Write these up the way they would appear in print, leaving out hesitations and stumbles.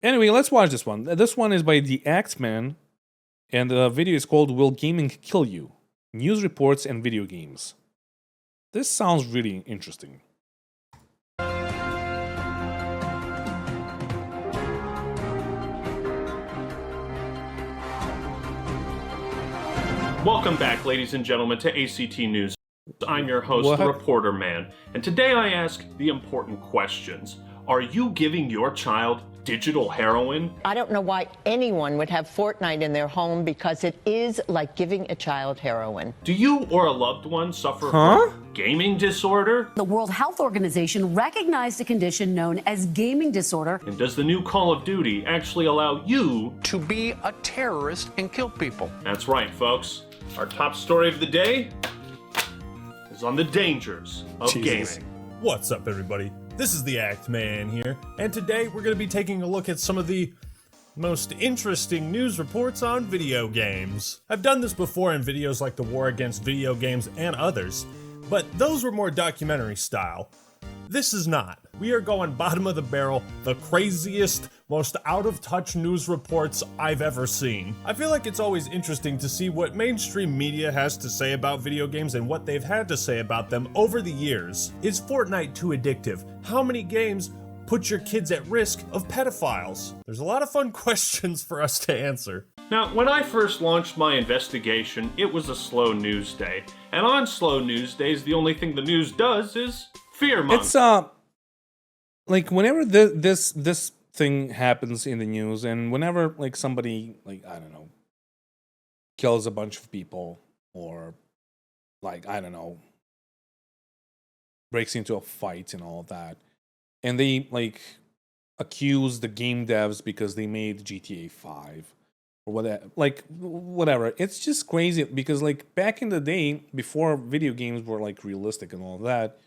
Anyway, let's watch this one. This one is by the Axeman, and the video is called "Will Gaming Kill You? News reports and video games." This sounds really interesting. Welcome back, ladies and gentlemen, to ACT News. I'm your host, the Reporter Man, and today I ask the important questions. Are you giving your child digital heroin? I don't know why anyone would have Fortnite in their home because it is like giving a child heroin. Do you or a loved one suffer from gaming disorder? The World Health Organization recognized a condition known as gaming disorder. And does the new Call of Duty actually allow you to be a terrorist and kill people? That's right, folks. Our top story of the day is on the dangers of gaming. What's up, everybody? This is the Act Man here, and today we're going to be taking a look at some of the most interesting news reports on video games. I've done this before in videos like the War Against Video Games and others, but those were more documentary style. This is not. We are going bottom of the barrel, the craziest, most out-of-touch news reports I've ever seen. I feel like it's always interesting to see what mainstream media has to say about video games and what they've had to say about them over the years. Is Fortnite too addictive? How many games put your kids at risk of pedophiles? There's a lot of fun questions for us to answer. Now, when I first launched my investigation, it was a slow news day. And on slow news days, the only thing the news does is fearmonger. It's like whenever this thing happens in the news, and whenever like somebody, like, I don't know, kills a bunch of people, or like, I don't know, breaks into a fight and all of that, and they like accuse the game devs because they made GTA 5 or whatever. It's just crazy because like back in the day, before video games were like realistic and all of that,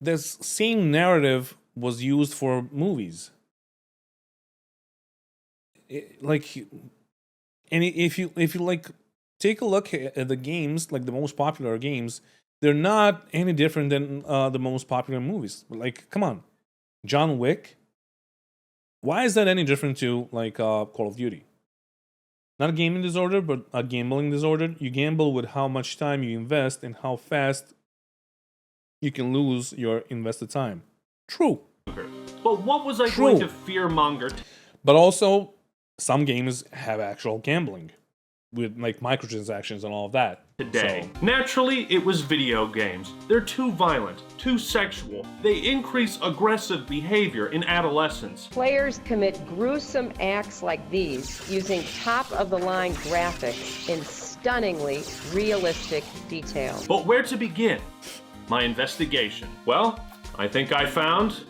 this same narrative was used for movies. If you like take a look at the games, like the most popular games, they're not any different than the most popular movies. Like, come on, John Wick. Why is that any different to like Call of Duty? Not a gaming disorder, but a gambling disorder. You gamble with how much time you invest and how fast you can lose your invested time. True. But what was I going to fearmonger? But also, some games have actual gambling with like microtransactions and all of that. Today. So. Naturally, it was video games. They're too violent, too sexual. They increase aggressive behavior in adolescence. Players commit gruesome acts like these using top-of-the-line graphics in stunningly realistic detail. But where to begin? My investigation. Well, I think I found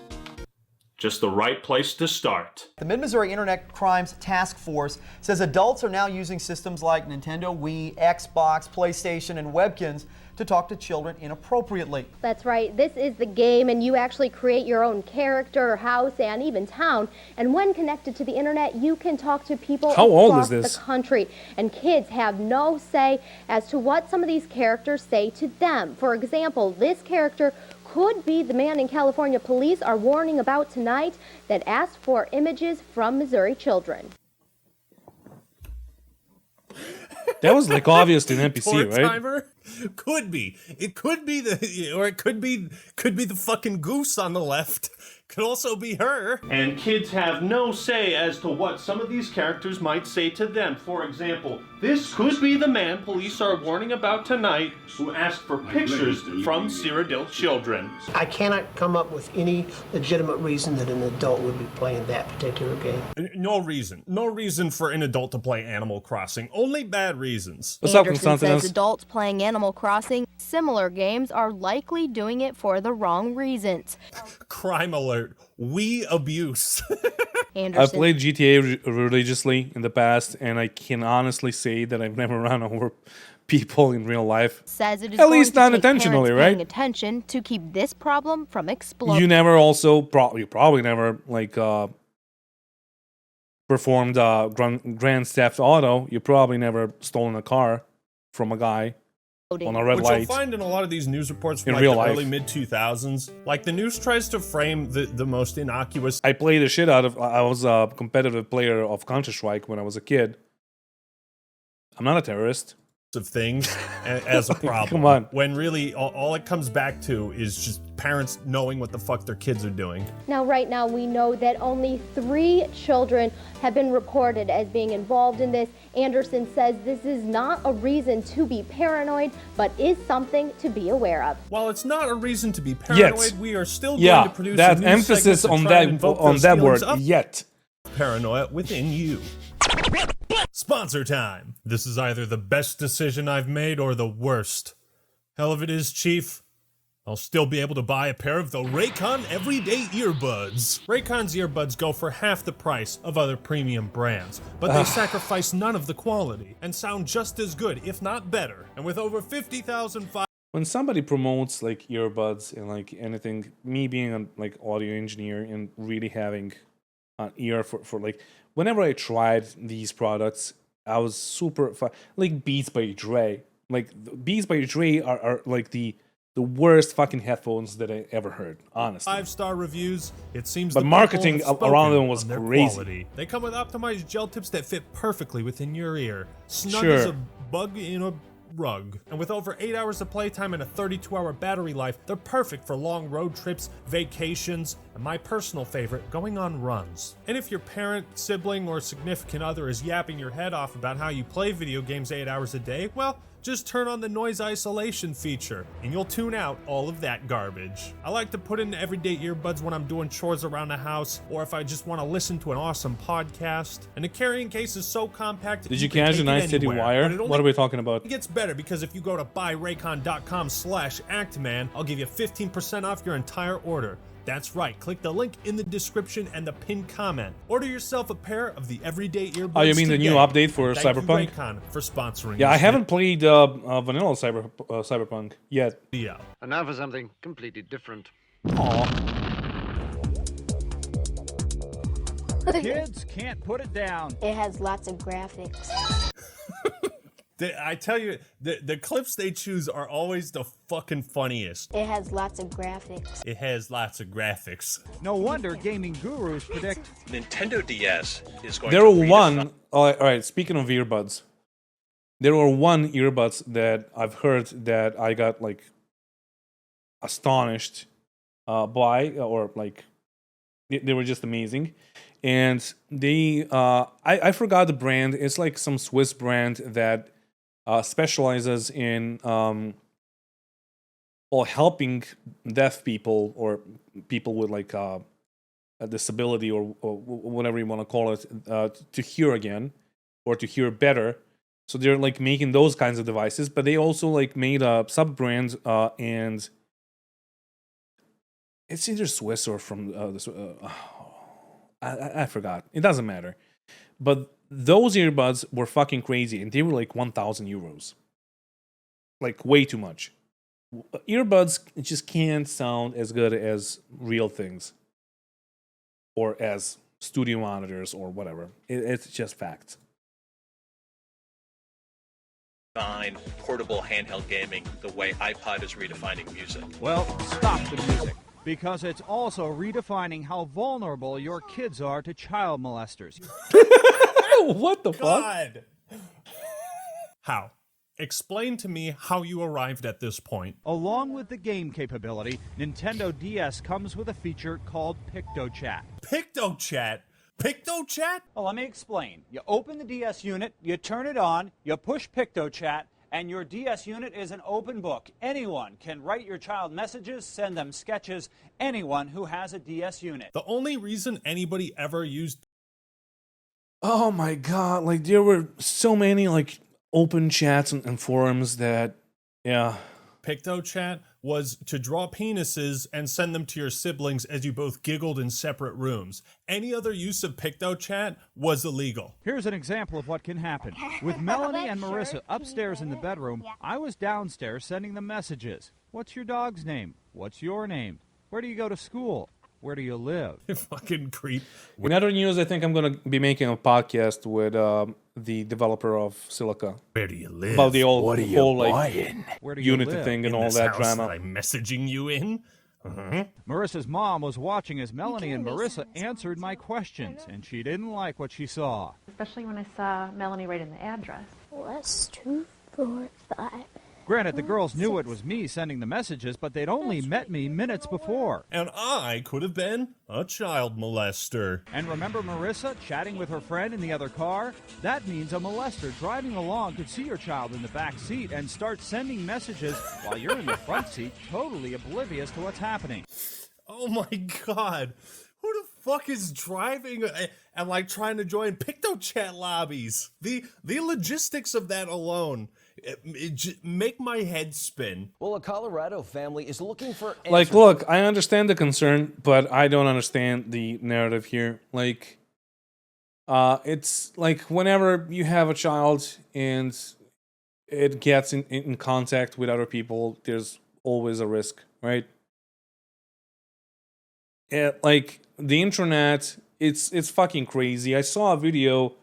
just the right place to start. The Mid-Missouri Internet Crimes Task Force says adults are now using systems like Nintendo Wii, Xbox, PlayStation, and Webkins to talk to children inappropriately. That's right. This is the game, and you actually create your own character, house, and even town. And when connected to the internet, you can talk to people across the country. And kids have no say as to what some of these characters say to them. For example, this character could be the man in California police are warning about tonight that asked for images from Missouri children. That was like obvious in NPC, right? Timer? Could be. It could be it could be the fucking goose on the left. Could also be her. And kids have no say as to what some of these characters might say to them. For example, this could be the man police are warning about tonight who asked for pictures from Cyrodiil children. I cannot come up with any legitimate reason that an adult would be playing that particular game. No reason. No reason for an adult to play Animal Crossing. Only bad reasons. Anderson says adults playing Animal Crossing, similar games, are likely doing it for the wrong reasons. Crime alert. We abuse. I've played GTA religiously in the past, and I can honestly say that I've never run over people in real life. Says it is at least not intentionally, right? Paying attention to keep this problem from exploding. You never also you probably never like performed Grand Theft Auto. You probably never stolen a car from a guy on a red Which light. you'll find in a lot of these news reports from In like real the life. early mid-2000s. Like the news tries to frame the most innocuous I played the shit out of. I was a competitive player of Counter-Strike when I was a kid. I'm not a terrorist. of things as a problem. Come on. When really all it comes back to is just parents knowing what the fuck their kids are doing. Now, right now, we know that only 3 children have been reported as being involved in this. Anderson says this is not a reason to be paranoid, but is something to be aware of. While it's not a reason to be paranoid, Yet. we are still Yeah, going to produce that a news emphasis segment to on try and that invoke on those that feelings word. of Yet. paranoia within you. Sponsor time. This is either the best decision I've made or the worst. Hell if it is, Chief. I'll still be able to buy a pair of the Raycon Everyday Earbuds. Raycon's earbuds go for half the price of other premium brands, but they sacrifice none of the quality and sound just as good, if not better. And with over 50,000 When somebody promotes like earbuds and like anything, me being a like audio engineer and really having an ear for like, whenever I tried these products, I was super like Beats by Dre. Like Beats by Dre are like the worst fucking headphones that I ever heard, honestly. 5-star reviews, it seems But the marketing people have around spoken them was on their crazy. quality. They come with optimized gel tips that fit perfectly within your ear. Snug Sure. as a bug in a rug. And with over 8 hours of playtime and a 32-hour battery life, they're perfect for long road trips, vacations, and my personal favorite, going on runs. And if your parent, sibling, or significant other is yapping your head off about how you play video games 8 hours a day, well, just turn on the noise isolation feature, and you'll tune out all of that garbage. I like to put in everyday earbuds when I'm doing chores around the house, or if I just want to listen to an awesome podcast. And the carrying case is so compact. Did you can catch take the it nice titty anywhere. wire? But it only What are we talking about? gets better because if you go to buyraycon.com/actman, I'll give you 15% off your entire order. That's right, click the link in the description and the pinned comment. Order yourself a pair of the everyday earbuds. Oh, you mean the new today. update for Thank you, Cyberpunk? Raycon, for sponsoring. Yeah, I this haven't played vanilla Cyberpunk yet. video. And now for something completely different. Kids can't put it down. It has lots of graphics. I tell you, the clips they choose are always the fucking funniest. It has lots of graphics. It has lots of graphics. No wonder gaming gurus predict Nintendo DS is going There to were one. All right, speaking of earbuds, there were one earbuds that I've heard that I got like astonished by, or like they were just amazing. And they, I forgot the brand. It's like some Swiss brand that specializes in helping deaf people or people with like a disability or whatever you want to call it to hear again or to hear better. So they're like making those kinds of devices, but they also like made a sub brand and it's either Swiss or from I forgot. It doesn't matter. But those earbuds were fucking crazy, and they were like 1,000 euros. Like, way too much. Earbuds just can't sound as good as real things. Or as studio monitors or whatever. It's just facts. Define portable handheld gaming the way iPod is redefining music. well, stop the music. Because it's also redefining how vulnerable your kids are to child molesters. What the fuck? God. How? Explain to me how you arrived at this point. Along with the game capability, Nintendo DS comes with a feature called PictoChat. PictoChat? PictoChat? Well, let me explain. You open the DS unit, you turn it on, you push PictoChat, and your DS unit is an open book. Anyone can write your child messages, send them sketches, anyone who has a DS unit. The only reason anybody ever used Oh my god, like there were so many like open chats and forums that, yeah. PictoChat was to draw penises and send them to your siblings as you both giggled in separate rooms. Any other use of PictoChat was illegal. Here's an example of what can happen. With Melanie and Marissa upstairs in the bedroom, I was downstairs sending them messages. What's your dog's name? What's your name? Where do you go to school? Where do you live? Fucking creep. In other news, I think I'm going to be making a podcast with the developer of Silica. Where do you live? About the whole like Where do you Unity live? thing and In all this that house drama. that I'm messaging you in? Marissa's mom was watching as Melanie and Marissa answered my questions, and she didn't like what she saw. Especially when I saw Melanie write in the address. Plus 2, 4, 5. Granted, the girls knew it was me sending the messages, but they'd only met me minutes before. And I could have been a child molester. And remember Marissa chatting with her friend in the other car? That means a molester driving along could see your child in the back seat and start sending messages while you're in the front seat, totally oblivious to what's happening. Oh my god. Who the fuck is driving and like trying to join PictoChat lobbies? The logistics of that alone make my head spin. Well, a Colorado family is looking for answers. Like, look, I understand the concern, but I don't understand the narrative here. Like, it's like whenever you have a child and it gets in contact with other people, there's always a risk, right? Like the internet, it's fucking crazy. I saw a video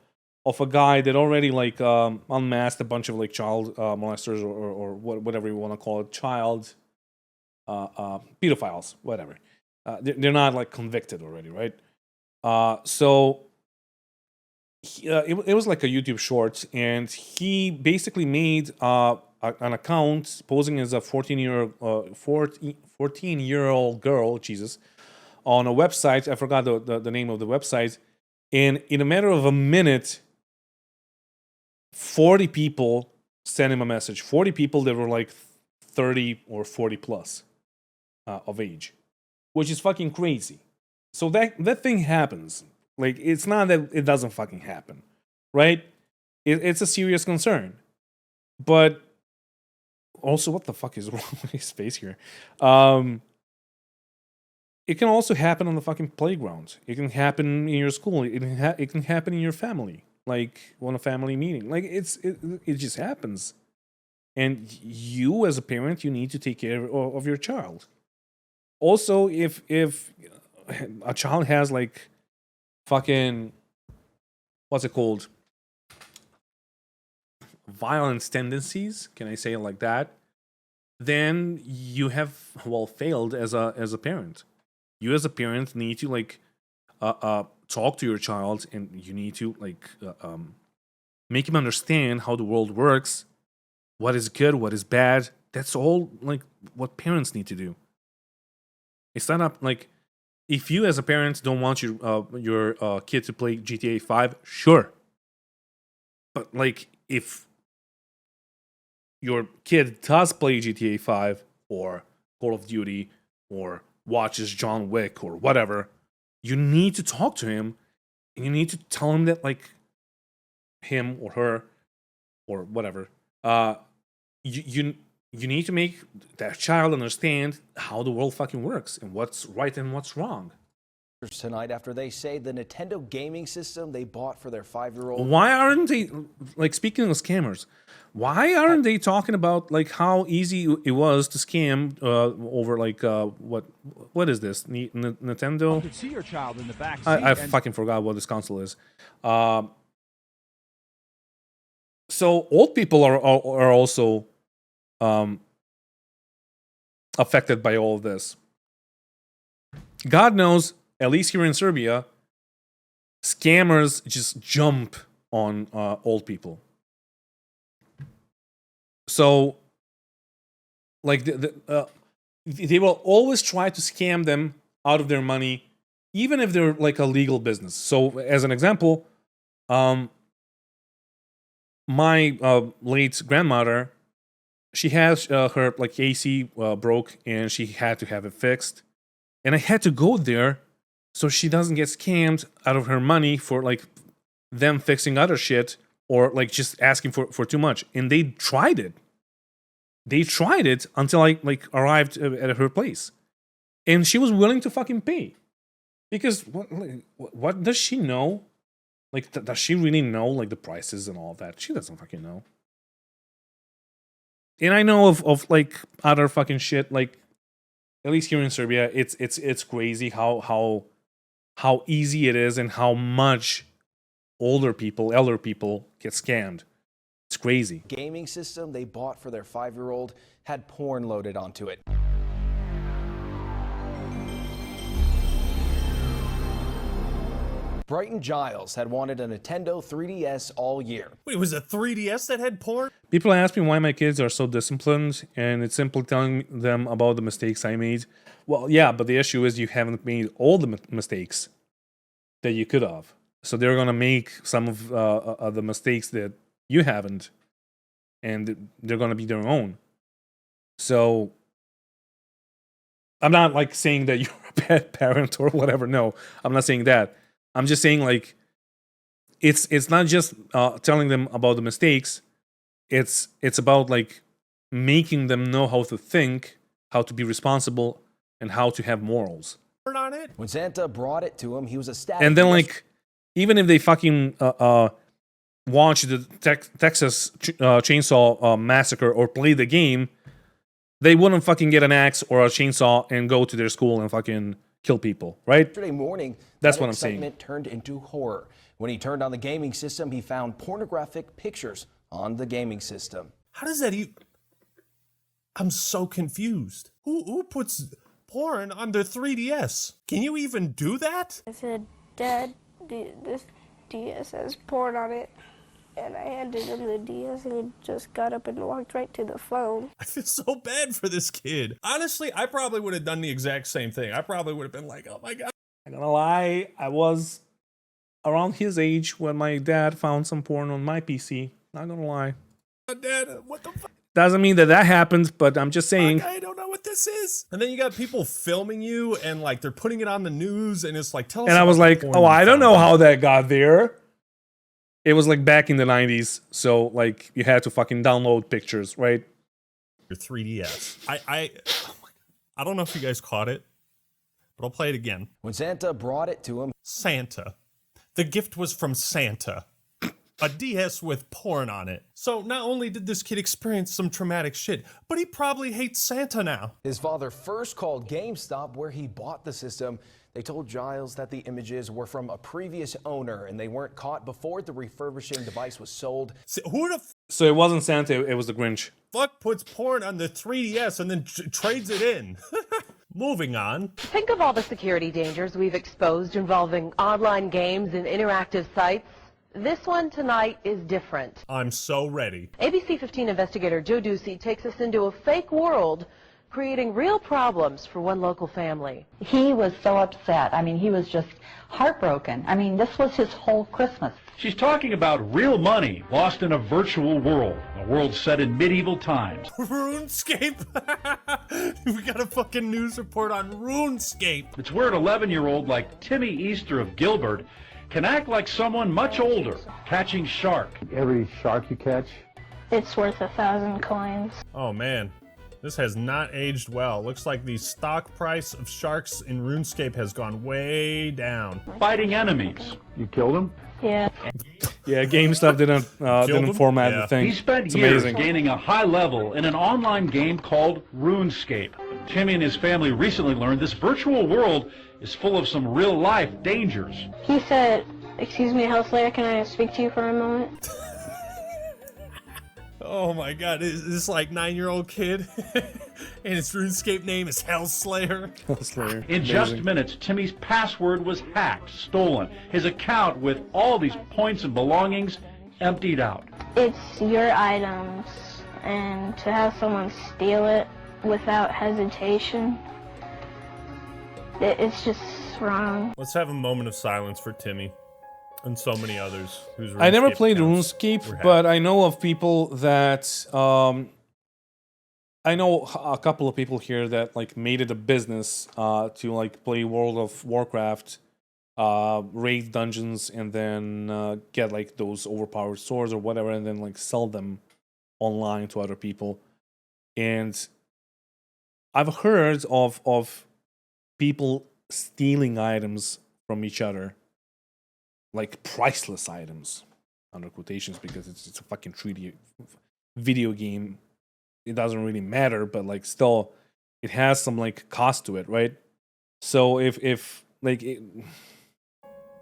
of a guy that already like unmasked a bunch of like child molesters or whatever you want to call it, child pedophiles, whatever. They're not like convicted already, right? So it was like a YouTube short, and he basically made an account posing as a 14-year-old girl, Jesus, on a website. I forgot the name of the website. And in a matter of a minute, 40 people sent him a message. 40 people that were like 30 or 40 plus of age, which is fucking crazy. So that thing happens. Like, it's not that it doesn't fucking happen, right? It's a serious concern. But also, what the fuck is wrong with his face here? It can also happen on the fucking playground. It can happen in your school. It can happen in your family, like on a family meeting. Like it just happens. And you, as a parent, you need to take care of your child. Also, if a child has like fucking, what's it called? Violence tendencies, can I say it like that? Then you have failed as a parent. You as a parent need to like talk to your child, and you need to like make him understand how the world works, what is good, what is bad. That's all like what parents need to do. It's not up like, if you as a parent don't want your kid to play GTA 5, sure. But like, if your kid does play GTA 5 or Call of Duty or watches John Wick or whatever, you need to talk to him, and you need to tell him that, like, him or her or whatever, you need to make that child understand how the world fucking works and what's right and what's wrong. Tonight after they say the Nintendo gaming system they bought for their 5-year-old. Why aren't they, like, speaking of scammers, why aren't they talking about like how easy it was to scam over like what is this, Nintendo? You could see your child in the back seat. I fucking forgot what this console is. So old people are also affected by all of this. God knows, at least here in Serbia, scammers just jump on old people. So, like, they will always try to scam them out of their money, even if they're like a legal business. So, as an example, my late grandmother, she has her like AC broke, and she had to have it fixed, and I had to go there so she doesn't get scammed out of her money for like them fixing other shit, or like just asking for too much. And they tried it. They tried it until I like arrived at her place, and she was willing to fucking pay. Because what does she know? Like, does she really know like the prices and all that? She doesn't fucking know. And I know of like other fucking shit, like at least here in Serbia, it's crazy how easy it is and how much elder people get scammed. It's crazy. Gaming system they bought for their 5-year-old had porn loaded onto it. Brighton Giles had wanted a Nintendo 3DS all year. Wait, was it 3DS that had porn? People ask me why my kids are so disciplined, and it's simply telling them about the mistakes I made. Well, yeah, but the issue is you haven't made all the mistakes that you could have. So they're going to make some of the mistakes that you haven't, and they're going to be their own. So I'm not like saying that you're a bad parent or whatever. No, I'm not saying that. I'm just saying like it's not just telling them about the mistakes. It's about like making them know how to think, how to be responsible, and how to have morals. On it. When Santa brought it to him, he was ecstatic. And then like even if they fucking watch the Texas Chainsaw Massacre or play the game, they wouldn't fucking get an axe or a chainsaw and go to their school and fucking kill people, right? Yesterday morning, that's what I'm saying. Excitement turned into horror. When he turned on the gaming system, he found pornographic pictures on the gaming system. How does that even... I'm so confused. Who puts porn on their 3DS? Can you even do that? I said, Dad, this DS has porn on it. And I handed him the DS, and he just got up and walked right to the phone. I feel so bad for this kid. Honestly, I probably would have done the exact same thing. I probably would have been like, oh my God. I'm not gonna lie, I was around his age when my dad found some porn on my PC. Not gonna lie. Dad, what the fuck? Doesn't mean that happened, but I'm just saying. I don't know what this is. And then you got people filming you, and like they're putting it on the news, and it's like, tell us. And I was like, oh, I don't know how that got there. It was like back in the 90s, so like you had to fucking download pictures, right? Your 3DS. I don't know if you guys caught it, but I'll play it again. When Santa brought it to him. Santa. The gift was from Santa. A DS with porn on it. So not only did this kid experience some traumatic shit, but he probably hates Santa now. His father first called GameStop where he bought the system. They told Giles that the images were from a previous owner and they weren't caught before the refurbishing device was sold. So it wasn't Santa, it was the Grinch. Fuck puts porn on the 3DS and then trades it in. Moving on. Think of all the security dangers we've exposed involving online games and interactive sites. This one tonight is different. I'm so ready. ABC 15 investigator Joe Ducey takes us into a fake world, creating real problems for one local family. He was so upset. I mean, he was just heartbroken. I mean, this was his whole Christmas. She's talking about real money lost in a virtual world, a world set in medieval times. RuneScape? We got a fucking news report on RuneScape. It's where an 11-year-old like Timmy Easter of Gilbert can act like someone much older, catching shark. Every shark you catch, it's worth 1,000 coins. Oh man, this has not aged well. Looks like the stock price of sharks in RuneScape has gone way down. Fighting enemies. You killed him? Yeah. Yeah, GameStop didn't format the thing. He spent it's years amazing. gaining a high level in an online game called RuneScape. Timmy and his family recently learned this virtual world is full of some real-life dangers. He said, "Excuse me, Hellslayer, can I speak to you for a moment?" Oh my God, is this like 9-year-old kid? And his RuneScape name is Hellslayer. Hellslayer. In just minutes, Timmy's password was hacked, stolen. His account with all these points and belongings emptied out. It's your items, and to have someone steal it without hesitation, it's just wrong. Let's have a moment of silence for Timmy and so many others whose RuneScape I never played accounts RuneScape, but I know of people that I know a couple of people here that like made it a business to like play World of Warcraft, raid dungeons, and then get like those overpowered swords or whatever, and then like sell them online to other people. And I've heard of people stealing items from each other, like priceless items, under quotations, because it's a fucking 3D video game. It doesn't really matter, but like still, it has some like cost to it, right? So if like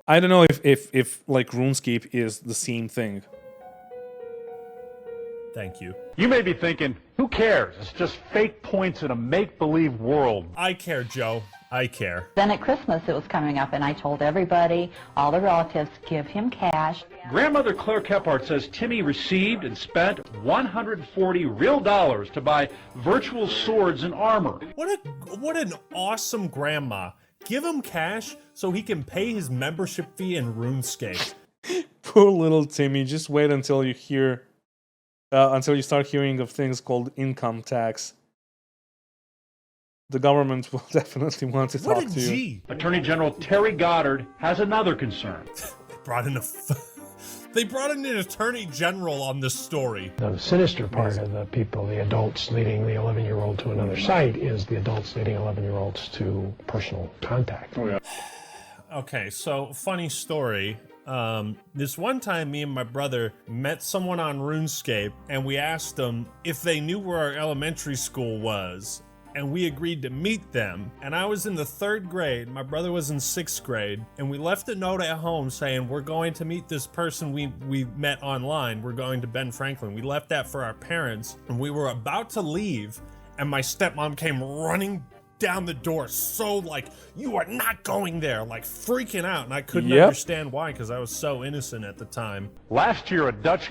I don't know if like RuneScape is the same thing. Thank you. You may be thinking, who cares? It's just fake points in a make-believe world. I care, Joe. I care. Then at Christmas it was coming up, and I told everybody, all the relatives, give him cash. Grandmother Claire Kephart says Timmy received and spent $140 real dollars to buy virtual swords and armor. What an awesome grandma. Give him cash so he can pay his membership fee in RuneScape. Poor little Timmy. Just wait until you hear, until you start hearing of things called income tax. The government will definitely want to talk to you. Attorney General Terry Goddard has another concern. They brought in an attorney general on this story. The sinister part of the people, the adults leading the 11-year-old to another site, is the adults leading 11-year-olds to personal contact. Oh, yeah. Okay, so funny story. This one time me and my brother met someone on RuneScape, and we asked them if they knew where our elementary school was. And we agreed to meet them. And I was in the 3rd grade, my brother was in 6th grade, and we left a note at home saying, we're going to meet this person we met online. We're going to Ben Franklin. We left that for our parents, and we were about to leave, and my stepmom came running down the door, so like, you are not going there, like freaking out. And I couldn't understand why, because I was so innocent at the time. Last year, a Dutch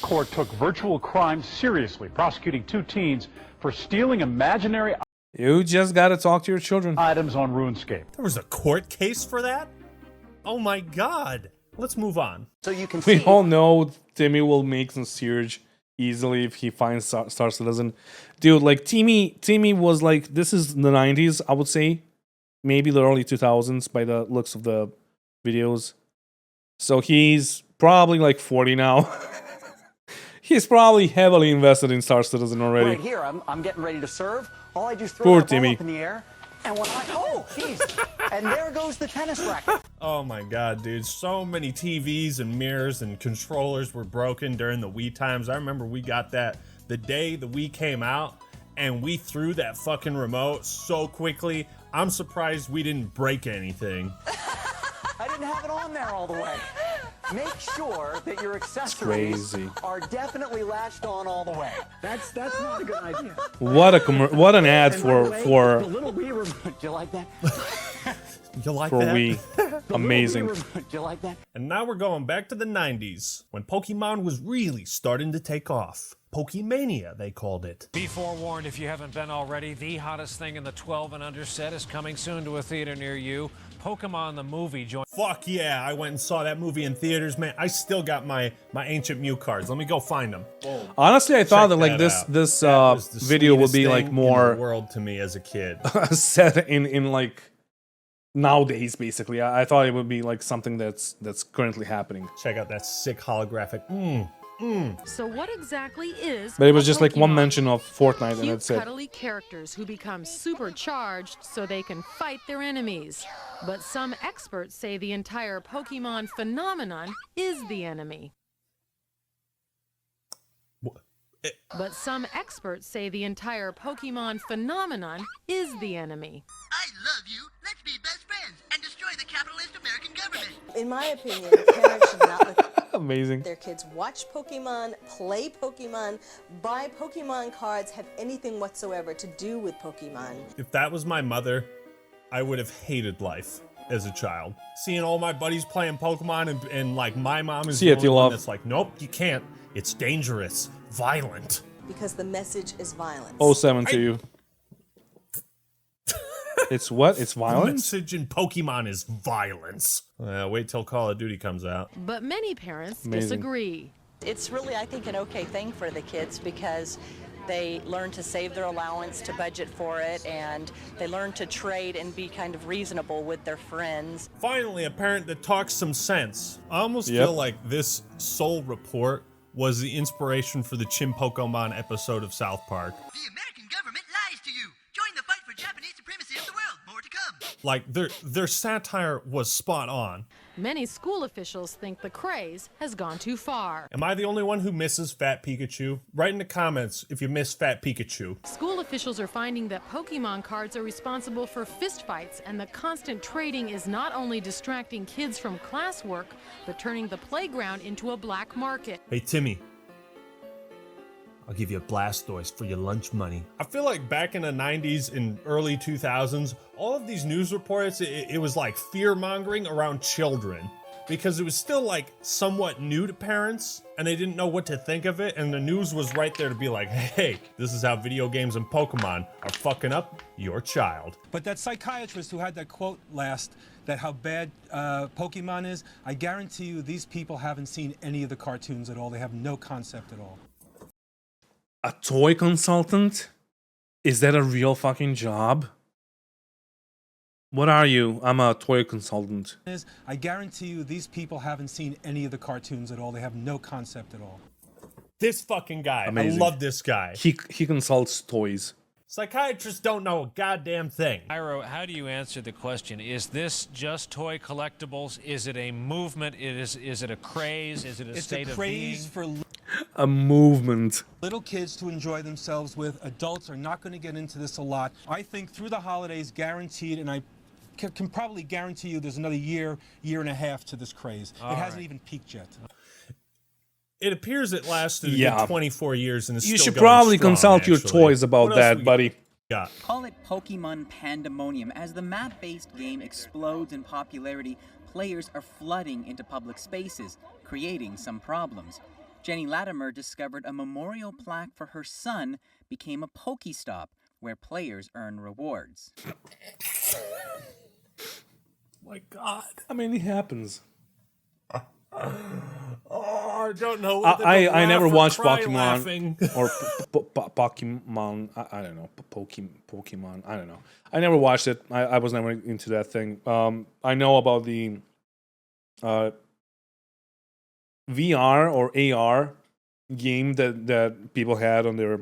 court took virtual crime seriously, prosecuting 2 teens for stealing imaginary You just gotta talk to your children. items on RuneScape. There was a court case for that? Oh my god. Let's move on. So you can We all know Timmy will make some surge easily if he finds Star Citizen. Dude, like Timmy was like, this is the 90s, I would say. Maybe the early 2000s by the looks of the videos. So he's probably like 40 now. He's probably heavily invested in Star Citizen already. Right here, I'm getting ready to serve. All I do is throw Poor that ball Timmy. up in the air, and when oh, jeez, and there goes the tennis racket. Oh my god, dude. So many TVs and mirrors and controllers were broken during the Wii times. I remember we got that the day the Wii came out, and we threw that fucking remote so quickly. I'm surprised we didn't break anything. I didn't have it on there all the way. Make sure that your accessories are definitely latched on all the way. That's not a good idea. What an ad for the little Wii remote. Do you like that? You like for that? Wii. Amazing. Do you like that? And now we're going back to the 90s, when Pokemon was really starting to take off. Pokemania, they called it. Be forewarned if you haven't been already, the hottest thing in the 12 and under set is coming soon to a theater near you. Pokemon the movie joined. Fuck yeah, I went and saw that movie in theaters, man. I still got my Ancient Mew cards. Let me go find them. Honestly, I thought that like this video would be like more in the world to me as a kid. set in like nowadays, basically. I thought it would be like something that's currently happening. Check out that sick holographic. So what exactly is But it was just like one mention of Fortnite, and cute, that's it. cuddly characters who become supercharged so they can fight their enemies. But some experts say the entire Pokemon phenomenon is the enemy. But some experts say the entire Pokemon phenomenon is the enemy. I love you. Let's be best friends and destroy the capitalist American government. In my opinion, parents should not let Amazing. their kids watch Pokemon, play Pokemon, buy Pokemon cards, have anything whatsoever to do with Pokemon. If that was my mother, I would have hated life as a child. Seeing all my buddies playing Pokemon and like my mom is the only one that's like, nope, you can't. It's dangerous, violent. Because the message is violence. 07 to you. It's what? It's The violence? message in Pokemon is violence. Wait till Call of Duty comes out. But many parents Amazing. disagree. It's really, I think, an okay thing for the kids because they learn to save their allowance, to budget for it, and they learn to trade and be kind of reasonable with their friends. Finally, a parent that talks some sense. I almost feel like this Soul Report was the inspiration for the Chim Pokemon episode of South Park. The American government lies to you. Join the fight for Japanese supremacy of the world. More to come. Like, their satire was spot on. Many school officials think the craze has gone too far. Am I the only one who misses Fat Pikachu? Write in the comments if you miss Fat Pikachu. School officials are finding that Pokemon cards are responsible for fistfights, and the constant trading is not only distracting kids from classwork, but turning the playground into a black market. Hey, Timmy. I'll give you a Blastoise for your lunch money. I feel like back in the 90s and early 2000s, all of these news reports, it was like fear-mongering around children. Because it was still like somewhat new to parents, and they didn't know what to think of it, and the news was right there to be like, hey, this is how video games and Pokemon are fucking up your child. But that psychiatrist who had that quote last, that how bad Pokemon is, I guarantee you these people haven't seen any of the cartoons at all. They have no concept at all. A toy consultant? Is that a real fucking job? What are you? I'm a toy consultant. I guarantee you these people haven't seen any of the cartoons at all. They have no concept at all. This fucking guy. Amazing. I love this guy. He consults toys. Psychiatrists don't know a goddamn thing. Iro, how do you answer the question? Is this just toy collectibles? Is it a movement? Is it a craze? Is it a state of being? It's a craze for A movement. little kids to enjoy themselves with. Adults are not going to get into this a lot. I think through the holidays, guaranteed, and I can probably guarantee you there's another year and a half to this craze. It hasn't even peaked yet. It appears it lasted a good 24 years and is You still should going probably strong, consult your actually. toys about What else that, we buddy. got? Call it Pokemon Pandemonium. As the map-based game explodes in popularity, players are flooding into public spaces, creating some problems. Jenny Latimer discovered a memorial plaque for her son became a Pokestop, where players earn rewards. My God. I mean, it happens. Oh, I don't know. I never watched Pokemon laughing. or Pokemon. I don't know. Pokemon. I don't know. I never watched it. I was never into that thing. I know about the VR or AR game that people had on their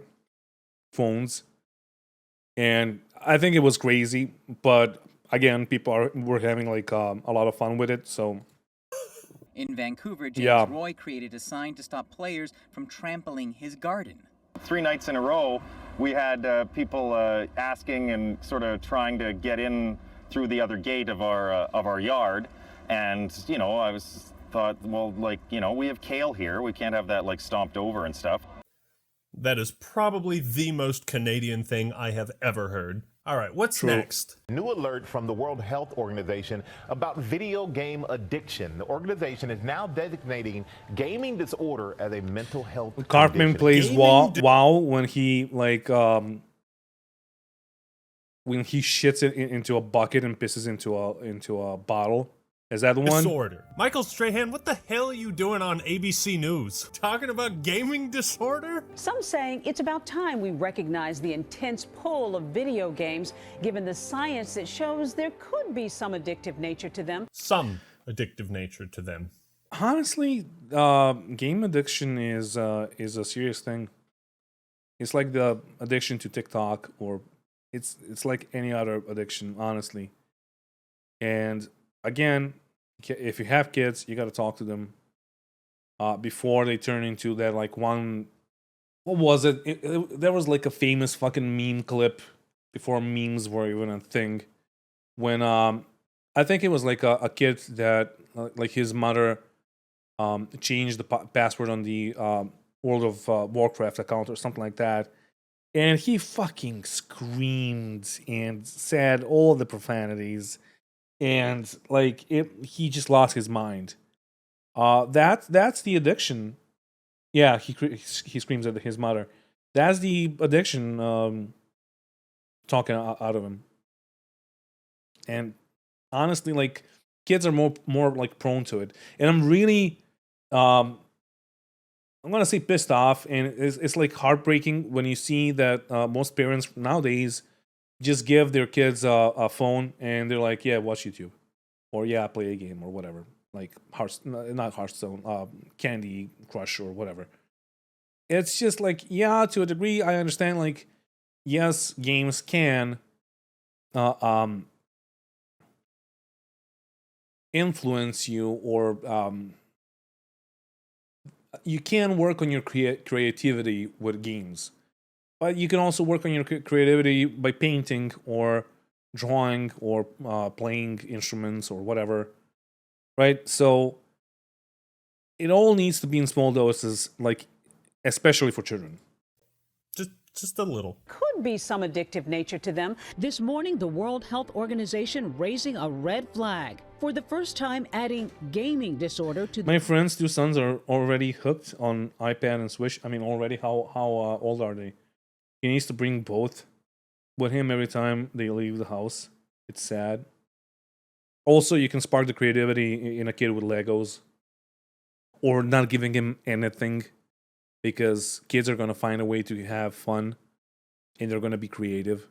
phones, and I think it was crazy. But again, people were having like a lot of fun with it. So. In Vancouver, James Roy created a sign to stop players from trampling his garden. 3 nights in a row, we had people asking and sort of trying to get in through the other gate of our yard, and you know, I thought, well, like, you know, we have kale here, we can't have that like stomped over and stuff. That is probably the most Canadian thing I have ever heard. All right, what's next? New alert from the World Health Organization about video game addiction. The organization is now designating gaming disorder as a mental health Cartman plays WoW when he like when he shits it into a bucket and pisses into a bottle. Is that the one? Disorder. Michael Strahan, what the hell are you doing on ABC News? Talking about gaming disorder? Some saying it's about time we recognize the intense pull of video games, given the science that shows there could be some addictive nature to them. Some addictive nature to them. Honestly, game addiction is a serious thing. It's like the addiction to TikTok, or it's like any other addiction, honestly. And again, if you have kids, you got to talk to them before they turn into that like one. What was it? There was like a famous fucking meme clip before memes were even a thing. When I think it was like a kid that like his mother changed the password on the World of Warcraft account or something like that, and he fucking screamed and said all the profanities. And like he just lost his mind. That's the addiction. Yeah, he screams at his mother. That's the addiction talking out of him. And honestly, like kids are more like prone to it. And I'm really, I'm gonna say pissed off. And it's like heartbreaking when you see that most parents nowadays just give their kids a phone and they're like, yeah, watch YouTube, or yeah, play a game or whatever, like not Hearthstone, Candy Crush or whatever. It's just like, yeah, to a degree, I understand. Like, yes, games can influence you, or you can work on your creativity with games, but you can also work on your creativity by painting or drawing or playing instruments or whatever, right? So it all needs to be in small doses, like especially for children. Just a little. Could be some addictive nature to them. This morning, the World Health Organization raising a red flag. For the first time, adding gaming disorder to My friend's 2 sons are already hooked on iPad and Switch. I mean, already, how old are they? He needs to bring both with him every time they leave the house. It's sad. Also, you can spark the creativity in a kid with Legos, or not giving him anything, because kids are going to find a way to have fun and they're going to be creative.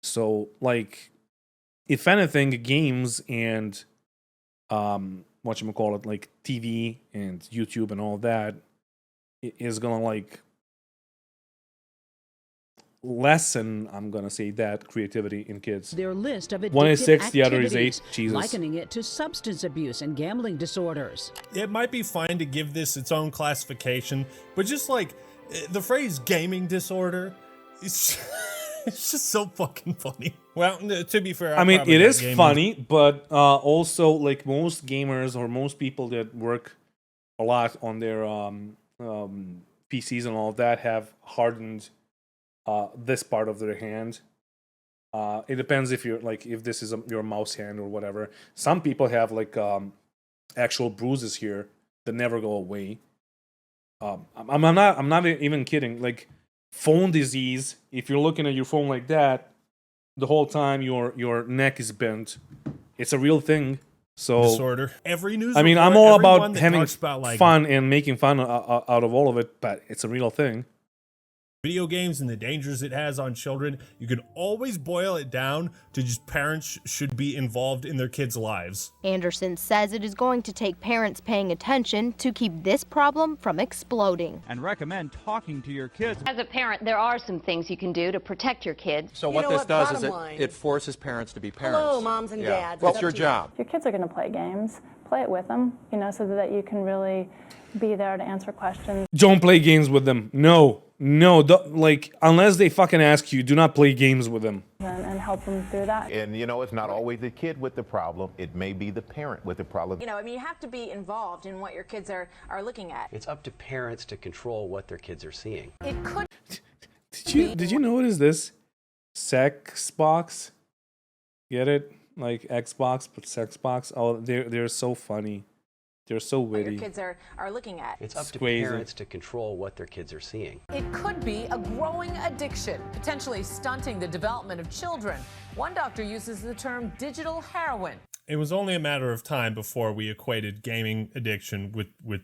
So, like, if anything, games and whatchamacallit, like TV and YouTube and all that is going to, like, lessen, I'm going to say that, creativity in kids. their list of addictive One is 6, the other is 8. activities, Jesus. likening it to substance abuse and gambling disorders. It might be fine to give this its own classification, but just like the phrase gaming disorder, it's just so fucking funny. Well, to be fair, I mean, probably it got is gaming. funny, but also, like, most gamers or most people that work a lot on their PCs and all of that have hardened this part of their hand. It depends if you're like, if this is your mouse hand or whatever. Some people have like actual bruises here that never go away. I'm not even kidding. Like, phone disease. If you're looking at your phone like that, the whole time your neck is bent. It's a real thing. So Disorder. Every news. I mean, report, I'm all everyone about that having talks about, like, fun and making fun out of all of it, but it's a real thing. video games and the dangers it has on children. You can always boil it down to just parents should be involved in their kids' lives. Anderson says it is going to take parents paying attention to keep this problem from exploding. And recommend talking to your kids. As a parent, there are some things you can do to protect your kids. So what this does is it forces parents to be parents. Hello, moms and dads. Well, it's your job. If your kids are going to play games, play it with them, so that you can really be there to answer questions. Don't play games with them. No, like, unless they fucking ask you, do not play games with them. And help them through that. And it's not always the kid with the problem. It may be the parent with the problem. You have to be involved in what your kids are looking at. It's up to parents to control what their kids are seeing. It could. Did you notice this? Sex box? Get it? Like Xbox, but sex box. Oh, they're so funny. They're so What witty. your kids are looking at. It's up to crazy. parents to control what their kids are seeing. It could be a growing addiction, potentially stunting the development of children. One doctor uses the term digital heroin. It was only a matter of time before we equated gaming addiction with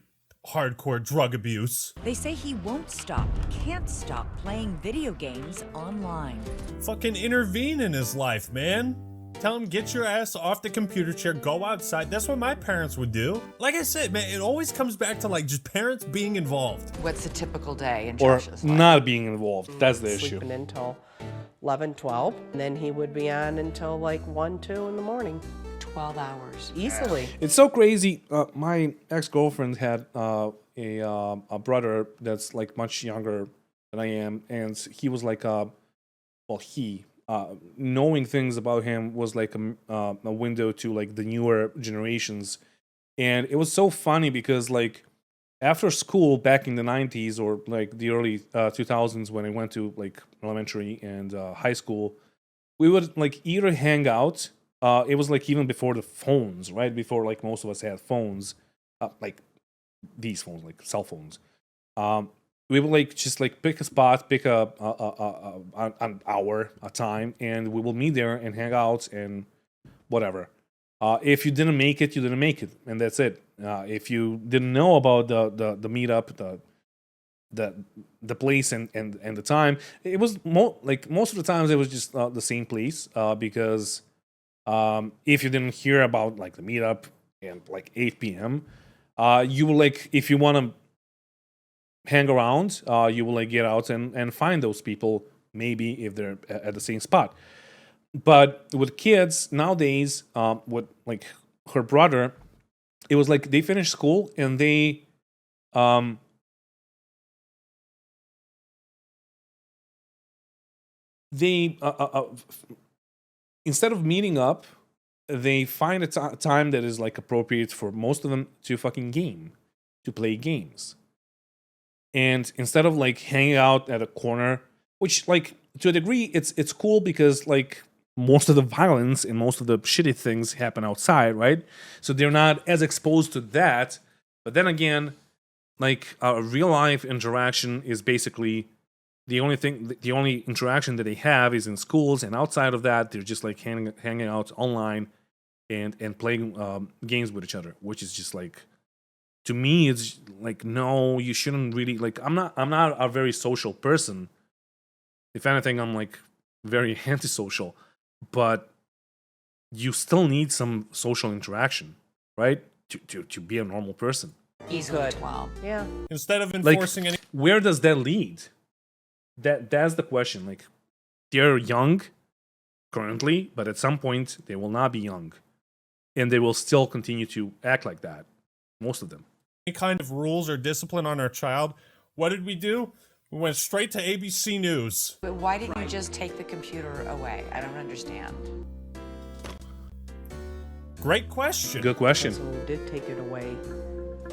hardcore drug abuse. They say he won't stop, can't stop playing video games online. Fucking intervene in his life, man. Tell him, get your ass off the computer chair, go outside. That's what my parents would do. Like I said, man, it always comes back to, like, just parents being involved. What's a typical day in Or Josh's life? not being involved. That's the issue. Sleeping until 11, 12, and then he would be on until like 1, 2 in the morning. 12 hours. Easily. It's so crazy. My ex-girlfriend had a brother that's like much younger than I am, and he was like knowing things about him was like a window to like the newer generations. And it was so funny because like after school back in the 90s or like the early 2000s when I went to like elementary and high school, we would like either hang out. It was like even before the phones, right? Before like most of us had phones, like these phones, like cell phones. We would like just like pick a spot, pick an hour, a time, and we will meet there and hang out and whatever. If you didn't make it, you didn't make it, and that's it. If you didn't know about the meetup, the place and the time, it was like most of the times it was just the same place because if you didn't hear about like the meetup and like 8 p.m., you will like if you want to hang around, you will like get out and find those people, maybe if they're at the same spot. But with kids nowadays, with like her brother, it was like they finished school and they instead of meeting up, they find a time that is like appropriate for most of them to fucking to play games. And instead of like hanging out at a corner, which like to a degree it's cool because like most of the violence and most of the shitty things happen outside, right? So they're not as exposed to that. But then again, like a real life interaction is basically the only interaction that they have is in schools, and outside of that, they're just like hanging out online and playing games with each other, which is just like, to me, it's like, no, you shouldn't really like. I'm not a very social person. If anything, I'm like very antisocial, but you still need some social interaction, right? To be a normal person. Easily 12. Yeah. Instead of enforcing Like, where does that lead? That's the question. Like, they're young currently, but at some point they will not be young, and they will still continue to act like that. Most of them. any kind of rules or discipline on our child, what did we do? We went straight to ABC News. But why didn't you just take the computer away? I don't understand. Great question. Good question. So we did take it away.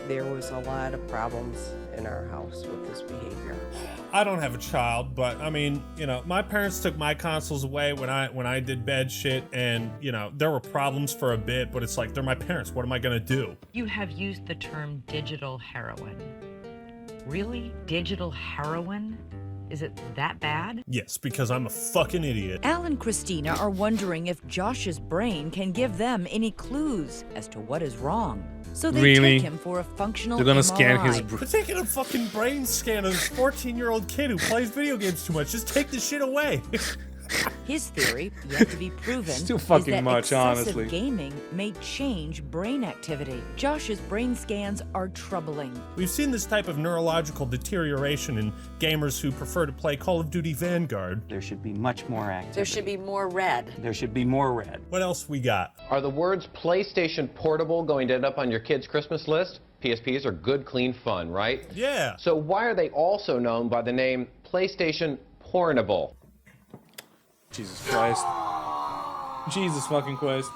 There was a lot of problems in our house with this behavior. I don't have a child, but I mean, you know, my parents took my consoles away when I did bad shit, and you know, there were problems for a bit, but it's like, they're my parents. What am I gonna do? You have used the term digital heroin. Really? Digital heroin? Is it that bad? Yes, because I'm a fucking idiot. Al and Christina are wondering if Josh's brain can give them any clues as to what is wrong. So they Really? take him for a functional They're gonna MRI. scan his They're taking a fucking brain scan of this 14-year-old kid who plays video games too much. Just take the shit away. His theory, yet to be proven, It's too is fucking that much, excessive honestly. gaming may change brain activity. Josh's brain scans are troubling. We've seen this type of neurological deterioration in gamers who prefer to play Call of Duty Vanguard. There should be much more activity. There should be more red. There should be more red. What else we got? Are the words PlayStation Portable going to end up on your kid's Christmas list? PSPs are good, clean fun, right? Yeah. So why are they also known by the name PlayStation Pornable? Jesus Christ. Jesus fucking Christ.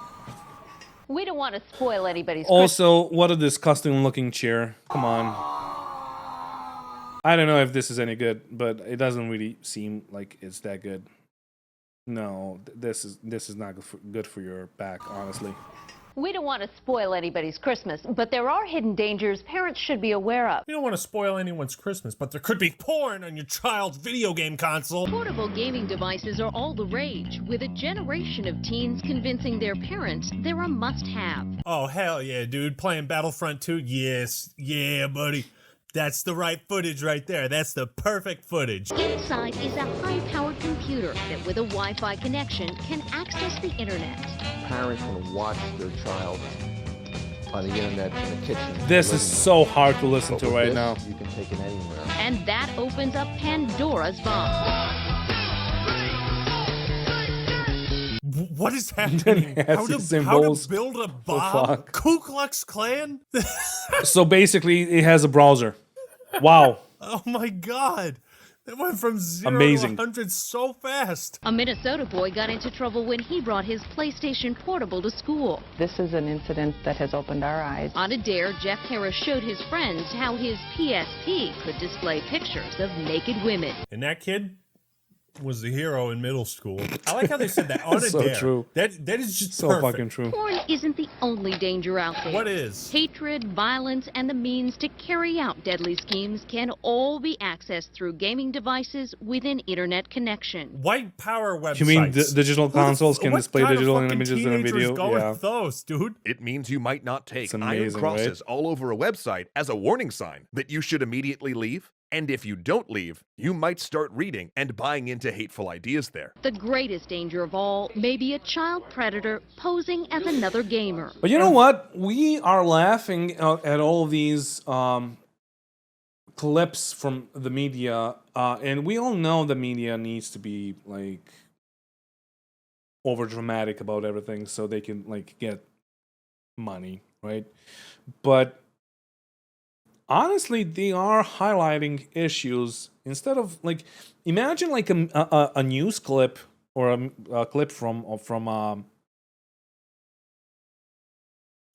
We don't want to spoil anybody's Also, what a disgusting looking chair. Come on. I don't know if this is any good, but it doesn't really seem like it's that good. No, this is not good for your back, honestly. We don't want to spoil anybody's Christmas, but there are hidden dangers parents should be aware of. You don't want to spoil anyone's Christmas, but there could be porn on your child's video game console. Portable gaming devices are all the rage, with a generation of teens convincing their parents they're a must-have. Oh, hell yeah, dude. Playing Battlefront 2? Yes. Yeah, buddy. That's the right footage right there. That's the perfect footage. Inside is a high-powered computer that, with a Wi-Fi connection, can access the internet. Parents can watch their child on the internet in the kitchen. This is so hard to listen to right now. You can take it anywhere. And that opens up Pandora's box. What is happening? How to build a bomb? fuck? Ku Klux Klan? So basically, it has a browser. Wow. Oh my god. It went from 0 Amazing. to 100 so fast. A Minnesota boy got into trouble when he brought his PlayStation Portable to school. This is an incident that has opened our eyes. On a dare, Jeff Harris showed his friends how his PSP could display pictures of naked women. And that kid was the hero in middle school. I like how they said that on a So dare. true. That is just So perfect. fucking true. Porn isn't the only danger out there. What is? Hatred, violence, and the means to carry out deadly schemes can all be accessed through gaming devices with an internet connection. White power websites. You mean digital consoles can What display kind of digital fucking images in a teenager is video? going Yeah. with those, dude? It means you might not take It's iron amazing, crosses right? all over a website as a warning sign that you should immediately leave. And if you don't leave, you might start reading and buying into hateful ideas there. The greatest danger of all may be a child predator posing as another gamer. But you know what? We are laughing at all of these clips from the media, and we all know the media needs to be like over dramatic about everything so they can like get money, right? But honestly, they are highlighting issues instead of like, imagine like a news clip or a clip from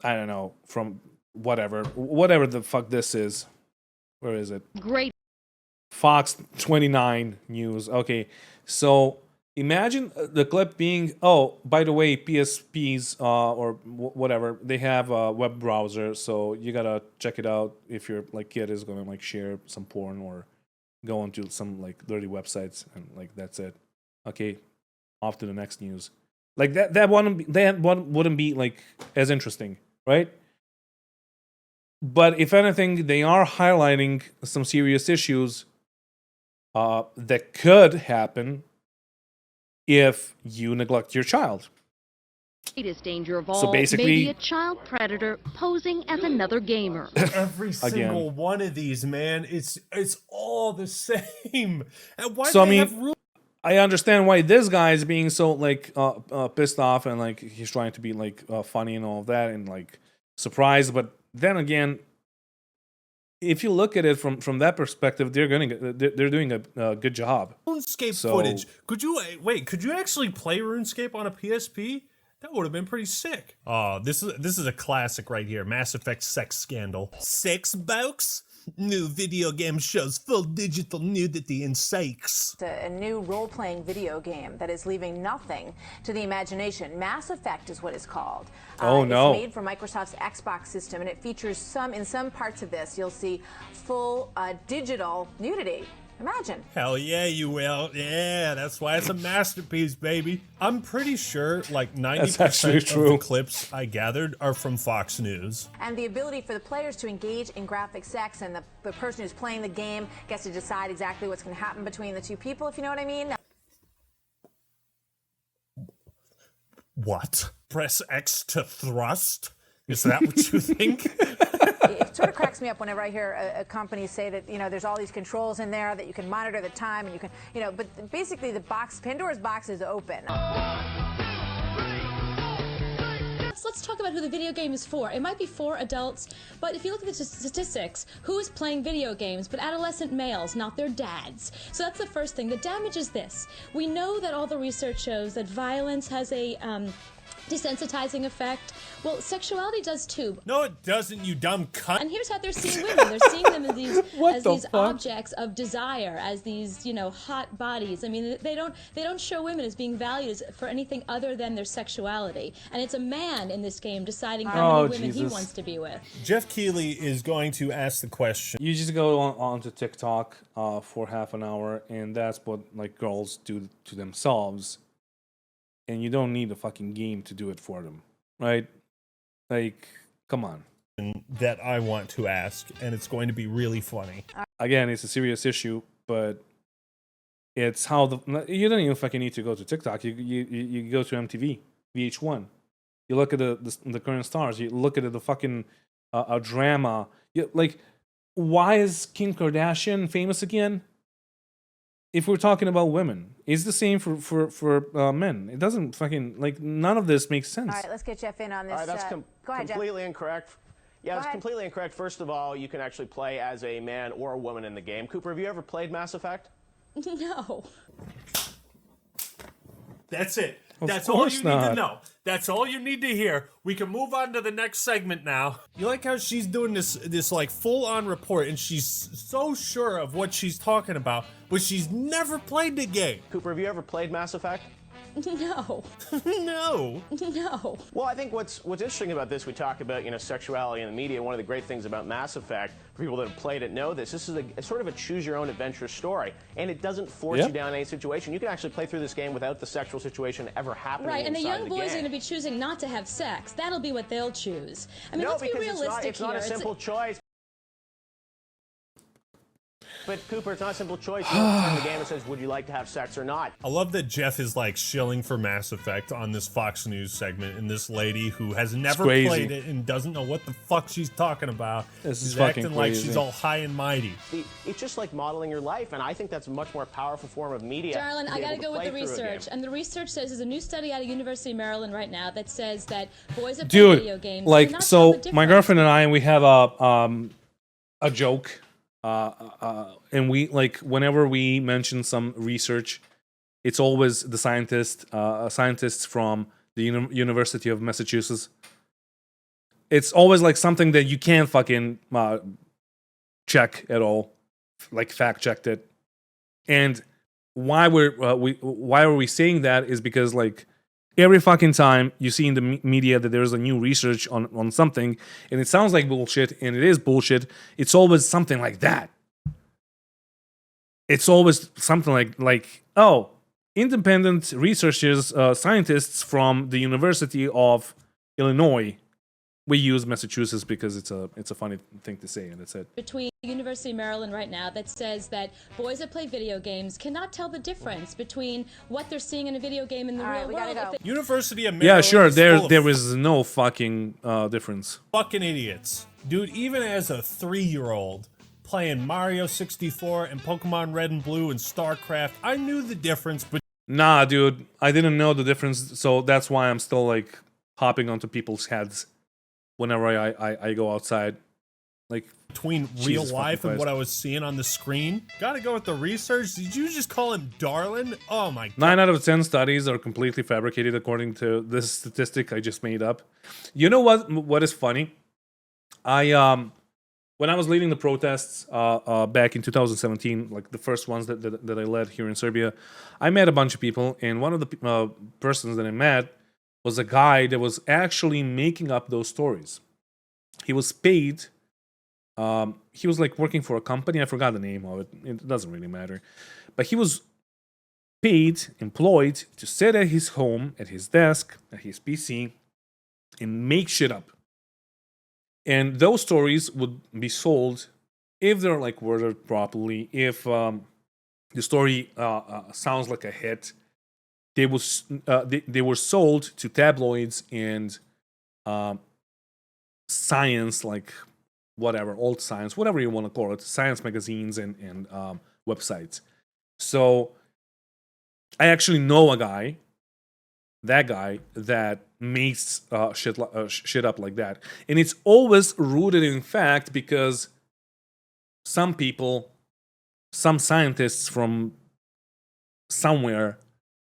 I don't know, from whatever the fuck this is. Where is it? Great. Fox 29 News. Okay, so imagine the clip being, oh, by the way, PSPs or whatever, they have a web browser, so you gotta check it out if your like kid is gonna like share some porn or go onto some like dirty websites, and like that's it. Okay, off to the next news. Like that one wouldn't be like as interesting, right? But if anything, they are highlighting some serious issues that could happen if you neglect your child. Greatest danger of all, So basically, maybe a child predator posing as another gamer. Every single one of these, man, it's all the same. And why so do they I have mean, rules? I understand why this guy is being so like pissed off, and like he's trying to be like funny and all of that, and like surprised. But then again, if you look at it from that perspective, they're doing a good job. RuneScape footage. Could you wait? Could you actually play RuneScape on a PSP? That would have been pretty sick. Oh, this is a classic right here. Mass Effect sex scandal. Sex box? New video game shows full digital nudity and sex. A new role-playing video game that is leaving nothing to the imagination. Mass Effect is what it's called. Oh no! It's made for Microsoft's Xbox system, and it features in some parts of this, you'll see full digital nudity. Imagine. Hell yeah, you will. Yeah, that's why it's a masterpiece, baby. I'm pretty sure like 90% of the clips I gathered are from Fox News. And the ability for the players to engage in graphic sex, and the person who's playing the game gets to decide exactly what's going to happen between the two people, if you know what I mean. What? Press X to thrust? Is that what you think? It sort of cracks me up whenever I hear a company say that, you know, there's all these controls in there that you can monitor the time, and you can, you know, but basically Pandora's box is open. Let's talk about who the video game is for. It might be for adults, but if you look at the statistics, who is playing video games but adolescent males, not their dads? So that's the first thing. The damage is this. We know that all the research shows that violence has a desensitizing effect. Well, sexuality does too. No, it doesn't, you dumb cunt. And here's how they're seeing women. They're seeing them as these objects of desire, as these, you know, hot bodies. I mean, they don't show women as being valued for anything other than their sexuality. And it's a man in this game deciding how many women he wants to be with. Jeff Keighley is going to ask the question. You just go onto TikTok for half an hour, and that's what like girls do to themselves. And you don't need a fucking game to do it for them, right? Like, come on. That I want to ask, and it's going to be really funny. Again, it's a serious issue, but it's how you don't even fucking need to go to TikTok. You go to MTV, VH1. You look at the current stars. You look at the fucking a drama. Like, why is Kim Kardashian famous again? If we're talking about women, it's the same for men. It doesn't fucking, like, none of this makes sense. All right, let's get Jeff in on this. All right, that's go ahead, completely Jeff. incorrect. Yeah, it's completely incorrect. First of all, you can actually play as a man or a woman in the game. Cooper, have you ever played Mass Effect? No. That's it. That's all you need to know. That's all you need to hear. We can move on to the next segment now. You like how she's doing this like full-on report, and she's so sure of what she's talking about, but she's never played the game. Cooper, have you ever played Mass Effect? No. No. No. Well, I think what's interesting about this, we talk about, you know, sexuality in the media. One of the great things about Mass Effect, for people that have played it know this is a sort of a choose-your-own-adventure story, and it doesn't force you down any situation. You can actually play through this game without the sexual situation ever happening. Right, and the young boys game. are going to be choosing not to have sex. That'll be what they'll choose. I mean, no, let's be because realistic it's not a simple choice. But Cooper, it's not a simple choice. You don't turn the game and says, would you like to have sex or not? I love that Jeff is like shilling for Mass Effect on this Fox News segment, and this lady who has never played it and doesn't know what the fuck she's talking about is acting like she's all high and mighty. It's just like modeling your life, and I think that's a much more powerful form of media. Darlin, I gotta go with the research. And the research says there's a new study out of University of Maryland right now that says that boys that play video games like, cannot so tell the my difference. girlfriend and I, we have a joke. And we, like, whenever we mention some research, it's always the scientists from the University of Massachusetts. It's always like something that you can't fucking check at all, like fact checked it. And why are we saying that is because, like, every fucking time you see in the media that there's a new research on something, and it sounds like bullshit, and it is bullshit, it's always something like that. It's always something like oh, independent researchers, scientists from the University of Illinois. We use Massachusetts because it's a funny thing to say, and that's it. Between the University of Maryland right now that says that boys that play video games cannot tell the difference between what they're seeing in a video game and the real world. University of Maryland. Yeah, sure. is full of There is no fucking difference. fucking idiots. Dude, even as a 3-year-old playing Mario 64 and Pokemon Red and Blue and StarCraft, I knew the difference, but Nah, dude, I didn't know the difference, so that's why I'm still like hopping onto people's heads whenever I go outside. Like, between real life and what I was seeing on the screen, gotta go with the research. Did you just call him Darlin? Oh my god. 9 out of 10 studies are completely fabricated according to this statistic I just made up. You know what is funny? When I was leading the protests back in 2017, like the first ones that I led here in Serbia, I met a bunch of people, and one of the persons that I met was a guy that was actually making up those stories. He was paid. He was like working for a company. I forgot the name of it. It doesn't really matter. But he was paid, employed to sit at his home, at his desk, at his PC, and make shit up. And those stories would be sold if they're like worded properly. If the story sounds like a hit, they were sold to tabloids and science, like whatever, old science, whatever you want to call it, science magazines and websites. So I actually know that guy that makes shit up like that. And it's always rooted in fact because some people, some scientists from somewhere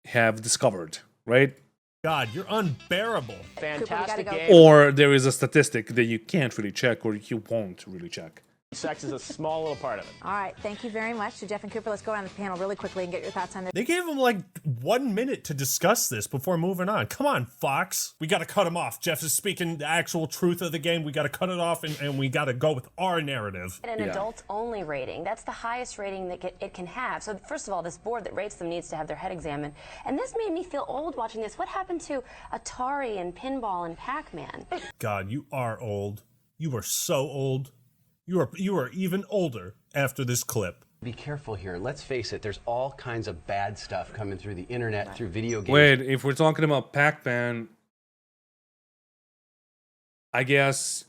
have discovered, right? God, you're unbearable. Fantastic game. Or there is a statistic that you can't really check or you won't really check. Sex is a small little part of it. All right, thank you very much to Jeff and Cooper. Let's go around the panel really quickly and get your thoughts on this. They gave him like 1 minute to discuss this before moving on. Come on, Fox. We got to cut him off. Jeff is speaking the actual truth of the game. We got to cut it off and we got to go with our narrative. An adults-only rating. That's the highest rating that it can have. So first of all, this board that rates them needs to have their head examined. And this made me feel old watching this. What happened to Atari and Pinball and Pac-Man? God, you are old. You are so old. You are even older after this clip. Be careful here. Let's face it, there's all kinds of bad stuff coming through the internet, through video games. Wait, if we're talking about Pac-Man, I guess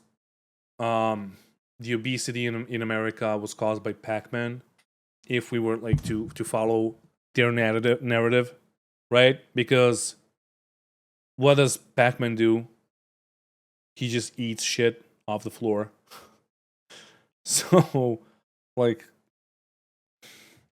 the obesity in America was caused by Pac-Man. If we were like to follow their narrative, right? Because what does Pac-Man do? He just eats shit off the floor. So, like,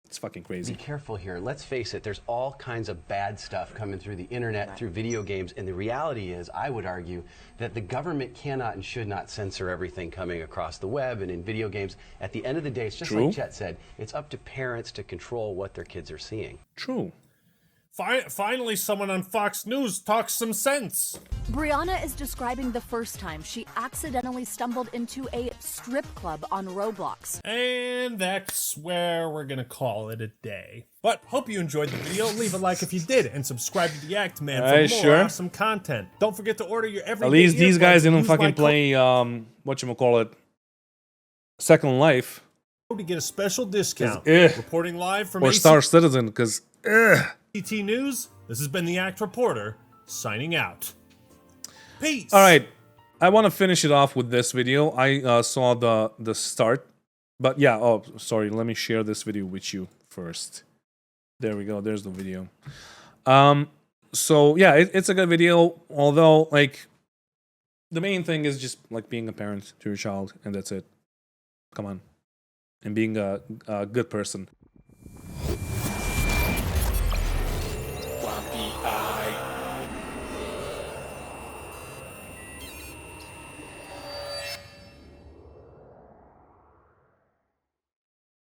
it's fucking crazy. Be careful here. Let's face it, there's all kinds of bad stuff coming through the internet, through video games, and the reality is, I would argue, that the government cannot and should not censor everything coming across the web and in video games. At the end of the day, it's just like Chet said, it's up to parents to control what their kids are seeing. True. Finally, someone on Fox News talks some sense. Brianna is describing the first time she accidentally stumbled into a strip club on Roblox. And that's where we're gonna call it a day. But hope you enjoyed the video. Leave a like if you did, and subscribe to the Act Man for more awesome content. Don't forget to order your everyday. At least these guys didn't fucking play whatchamacallit, Second Life. to get a special discount. Eh. Reporting live from Or Star Citizen, because ACT News, this has been the Act Reporter, signing out. Peace! Alright, I want to finish it off with this video. I saw the start. But yeah, oh, sorry, let me share this video with you first. There we go, there's the video. So yeah, it's a good video, although, like, the main thing is just, like, being a parent to your child, and that's it. Come on. And being a good person.